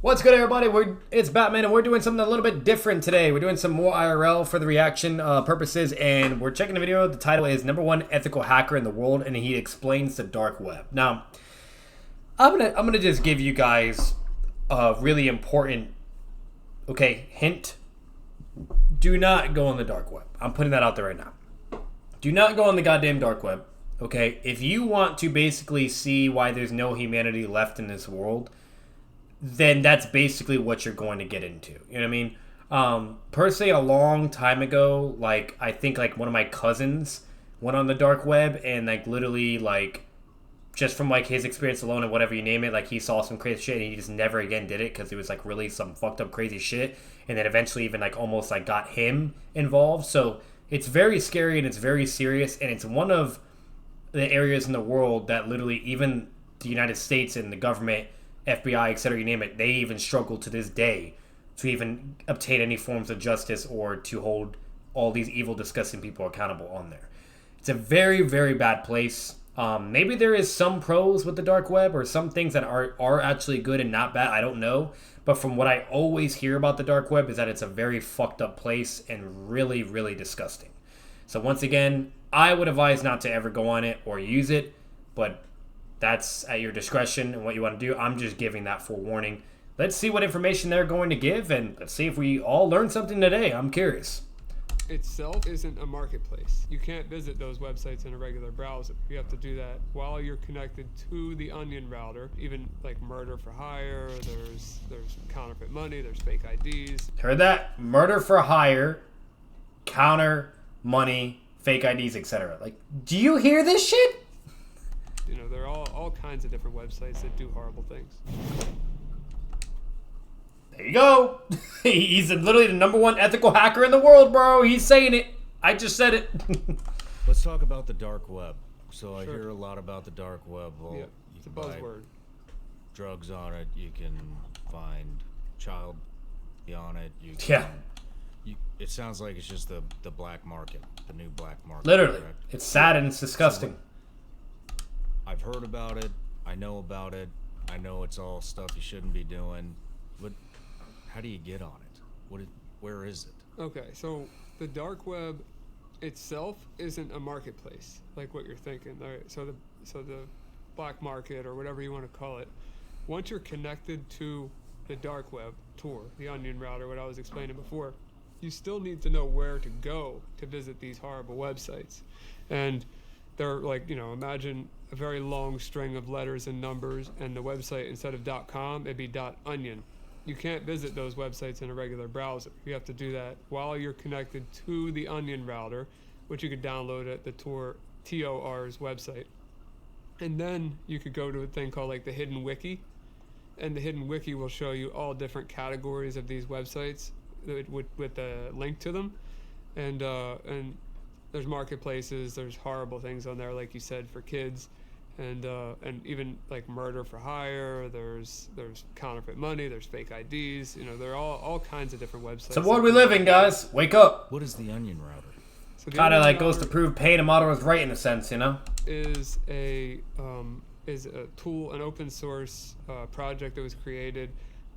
What's good, everybody? It's Batman, and we're doing something a little bit different today. We're doing some more IRL for the reaction purposes, and we're checking the video. The title is "Number One Ethical Hacker in the World," and he explains the dark web. Now, I'm gonna just give you guys a really important, hint. Do not go on the dark web. I'm putting that out there right now. Do not go on the goddamn dark web. Okay, if you want to basically see why there's no humanity left in this world, then that's basically what you're going to get into. You know what I mean? Personally, a long time ago, I think one of my cousins went on the dark web and literally just from his experience alone and whatever you name it, he saw some crazy shit and he just never again did it because it was really some fucked up crazy shit, and then eventually even almost got him involved. So it's very scary and it's very serious, and it's one of the areas in the world that literally even the United States and the government, FBI, etc., you name it, they even struggle to this day to even obtain any forms of justice or to hold all these evil, disgusting people accountable on there. It's a very, very bad place. Maybe there is some pros with the dark web or some things that are actually good and not bad. I don't know. But from what I always hear about the dark web is that it's a very fucked up place and really, really disgusting. So once again, I would advise not to ever go on it or use it, but that's at your discretion and what you want to do. I'm just giving that forewarning. Let's see what information they're going to give, and let's see if we all learn something today. I'm curious. Itself isn't a marketplace. You can't visit those websites in a regular browser. You have to do that while you're connected to the Onion router. Even murder for hire, there's counterfeit money, there's fake IDs. Heard that? Murder for hire, counter money, fake IDs, etc. Do you hear this shit? There are all kinds of different websites that do horrible things. There you go. He's literally the number one ethical hacker in the world, bro. He's saying it. I just said it. Let's talk about the dark web. So I Sure. hear a lot about the dark web. Well, Yeah, you it's a can buy buzzword. drugs on it. You can find child on it. It sounds like it's just the black market, the new black market. Literally. Correct? It's sad and it's disgusting. I've heard about it. I know about it. I know it's all stuff you shouldn't be doing. But how do you get on it? Where is it? Okay, so the dark web itself isn't a marketplace like what you're thinking. All right, so the black market or whatever you want to call it. Once you're connected to the dark web Tor, the Onion router, what I was explaining before, you still need to know where to go to visit these horrible websites. And they're imagine a very long string of letters and numbers, and the website, instead of .com, it'd be .onion. You can't visit those websites in a regular browser. You have to do that while you're connected to the Onion router, which you could download at the TOR's website. And then you could go to a thing called the Hidden Wiki, and the Hidden Wiki will show you all different categories of these websites with a link to them, and there's marketplaces, there's horrible things on there, like you said, for kids, and even murder for hire, there's counterfeit money, there's fake IDs. There are all kinds of different websites. So what are we living, guys? Wake up. What is the Onion router? So Kind of goes to prove paying a model is right in a sense, is a tool, an open source project that was created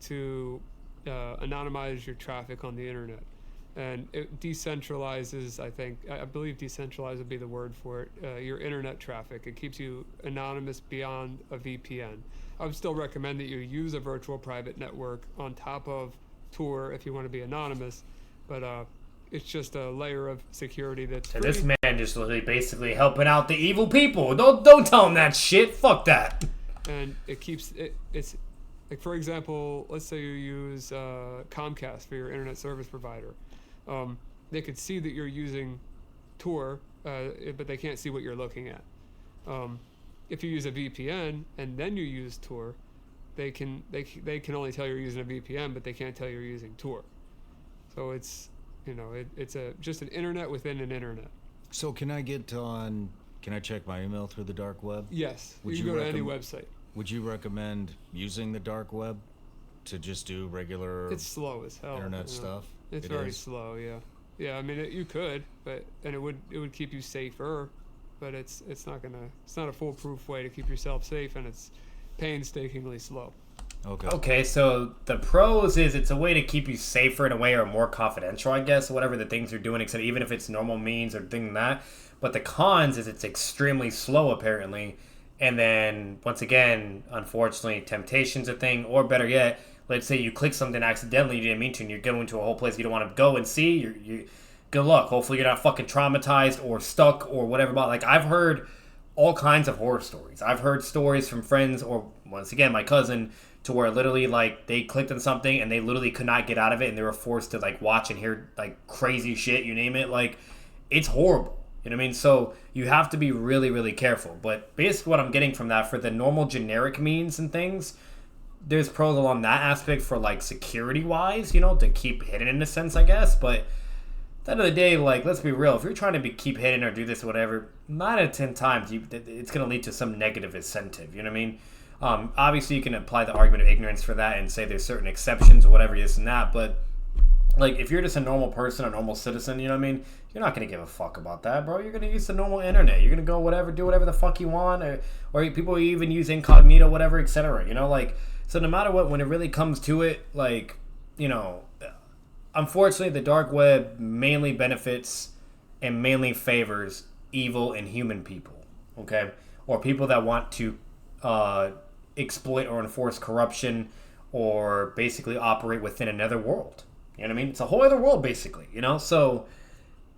to anonymize your traffic on the internet, and it decentralizes. I believe decentralized would be the word for it. Your internet traffic. It keeps you anonymous beyond a VPN. I would still recommend that you use a virtual private network on top of Tor if you want to be anonymous, but it's just a layer of security that's And this man just literally basically helping out the evil people. Don't tell him that shit. Fuck that. And it keeps it's for example, let's say you use Comcast for your internet service provider. They could see that you're using Tor, but they can't see what you're looking at. If you use a VPN and then you use Tor, they can only tell you're using a VPN, but they can't tell you're using Tor. So it's just an internet within an internet. So can I check my email through the dark web? Yes, Would you you can go to any website. Would you recommend using the dark web to just do regular It's slow as hell. internet stuff? It's very slow, yeah. Yeah, I mean, you could, and it would keep you safer, but it's not a foolproof way to keep yourself safe, and it's painstakingly slow. Okay, so the pros is it's a way to keep you safer in a way, or more confidential, I guess, whatever the things you're doing, except even if it's normal means or thing like that. But the cons is it's extremely slow, apparently. And then, once again, unfortunately, temptation's a thing, or better yet, let's say you click something accidentally you didn't mean to, and you're going to a whole place you don't want to go and see, you good luck. Hopefully you're not fucking traumatized or stuck or whatever. But, like, I've heard all kinds of horror stories. I've heard stories from friends, or, once again, my cousin, to where literally, like, they clicked on something and they literally could not get out of it, and they were forced to, like, watch and hear, like, crazy shit, you name it. Like, it's horrible. You know what I mean? So you have to be really, really careful. But basically what I'm getting from that, for the normal generic means and things, there's pros along that aspect for, like, security-wise, you know, to keep hidden in a sense, I guess. But at the end of the day, like, let's be real. If you're trying to keep hidden or do this or whatever, 9 out of 10 times, it's going to lead to some negative incentive. You know what I mean? Obviously, you can apply the argument of ignorance for that and say there's certain exceptions or whatever, this and that. But, like, if you're just a normal person, a normal citizen, you know what I mean? You're not going to give a fuck about that, bro. You're going to use the normal internet. You're going to go whatever, do whatever the fuck you want. Or people even use incognito, whatever, etc. You know, like, so no matter what, when it really comes to it, like, you know, unfortunately, the dark web mainly benefits and mainly favors evil and human people, okay? Or people that want to exploit or enforce corruption, or basically operate within another world. You know what I mean? It's a whole other world, basically, you know? So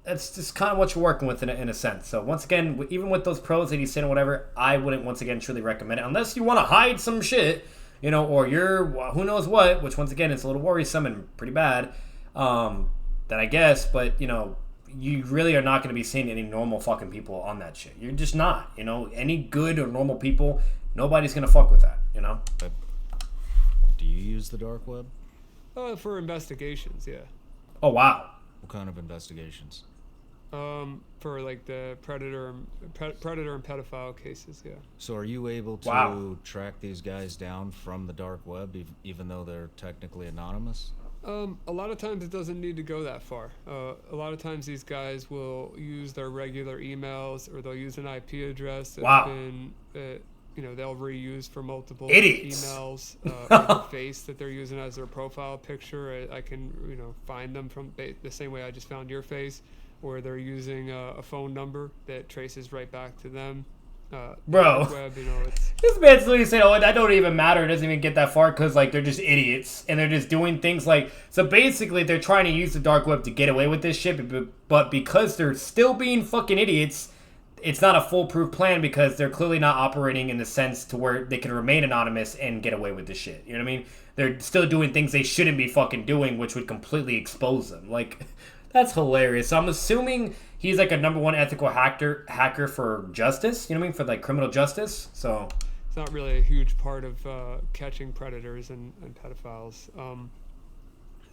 that's just kind of what you're working with in a sense. So once again, even with those pros that he's saying or whatever, I wouldn't, once again, truly recommend it. Unless you want to hide some shit, you know, or you're who knows what, which once again, is a little worrisome and pretty bad, then I guess, but, you know, you really are not going to be seeing any normal fucking people on that shit. You're just not, you know? Any good or normal people, nobody's going to fuck with that, you know? Do you use the dark web? For investigations, yeah. Oh, wow. What kind of investigations? For like the predator and pedophile cases, yeah. So are you able to track these guys down from the dark web, even though they're technically anonymous? A lot of times it doesn't need to go that far. A lot of times these guys will use their regular emails, or they'll use an IP address that's been, you know, they'll reuse for multiple emails, or the face that they're using as their profile picture. I can, you know, find them from the same way I just found your face, or they're using a phone number that traces right back to them. Bro, web, you know, this man's literally saying, "Oh, that don't even matter. It doesn't even get that far because, like, they're just idiots and they're just doing things like." So basically, they're trying to use the dark web to get away with this shit, but because they're still being fucking idiots, it's not a foolproof plan because they're clearly not operating in the sense to where they can remain anonymous and get away with this shit. You know what I mean? They're still doing things they shouldn't be fucking doing, which would completely expose them. Like, that's hilarious. So I'm assuming he's like a #1 ethical hacker for justice. You know what I mean? For like criminal justice. So it's not really a huge part of catching predators and pedophiles.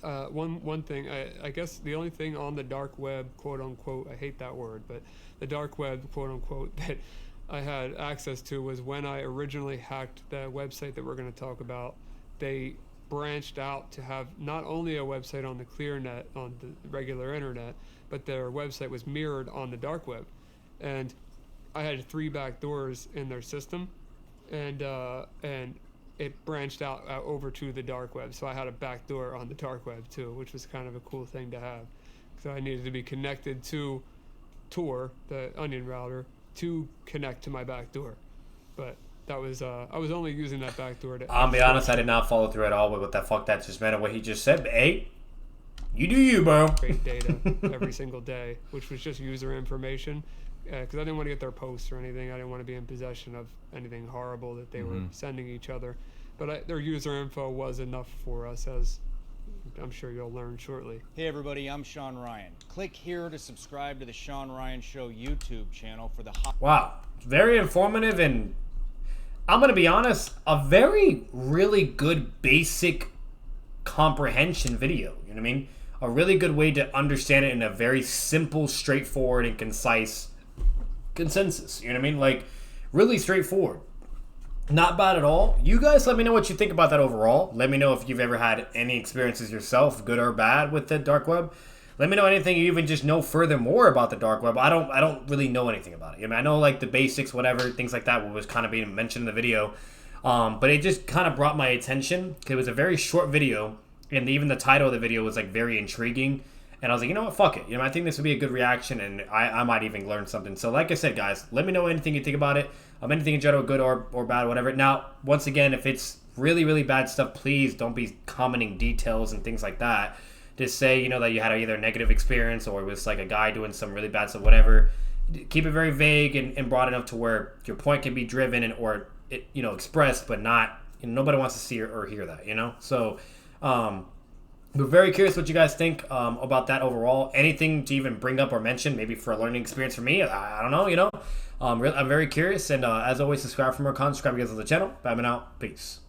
One thing, I guess the only thing on the dark web, quote unquote, I hate that word, but the dark web, quote unquote, that I had access to was when I originally hacked the website that we're going to talk about. They branched out to have not only a website on the clear net, on the regular internet, but their website was mirrored on the dark web. And I had 3 back doors in their system, and it branched out over to the dark web. So I had a back door on the dark web too, which was kind of a cool thing to have. So I needed to be connected to Tor, the onion router, to connect to my back door. But that was I was only using that back door to... I'll be honest, I did not follow through at all with what the fuck that just meant and what he just said. But hey, you do you, bro. Create data every single day, which was just user information. Because I didn't want to get their posts or anything. I didn't want to be in possession of anything horrible that they were sending each other. But their user info was enough for us, as I'm sure you'll learn shortly. Hey everybody, I'm Sean Ryan. Click here to subscribe to the Sean Ryan Show YouTube channel for the Wow, very informative, and I'm going to be honest, a very, really good basic comprehension video, you know what I mean? A really good way to understand it in a very simple, straightforward, and concise consensus, you know what I mean? Like, really straightforward. Not bad at all. You guys let me know what you think about that overall. Let me know if you've ever had any experiences yourself, good or bad, with the dark web. Let me know anything you even just know furthermore about the dark web. I don't really know anything about it. I mean, I know like the basics, whatever, things like that, what was kind of being mentioned in the video. But it just kind of brought my attention because it was a very short video, and even the title of the video was like very intriguing. And I was like, you know what, fuck it. I think this would be a good reaction, and I might even learn something. So like I said, guys, let me know anything you think about it. Anything in general, good or bad, whatever. Now, once again, if it's really, really bad stuff, please don't be commenting details and things like that. Just say, that you had either a negative experience or it was like a guy doing some really bad stuff, whatever. Keep it very vague and broad enough to where your point can be driven or expressed, but not, nobody wants to see or hear that, So, we're very curious what you guys think about that overall. Anything to even bring up or mention, maybe for a learning experience for me. I don't know, I'm very curious. And as always, subscribe for more content. Subscribe to guys on the channel. Batman out. Peace.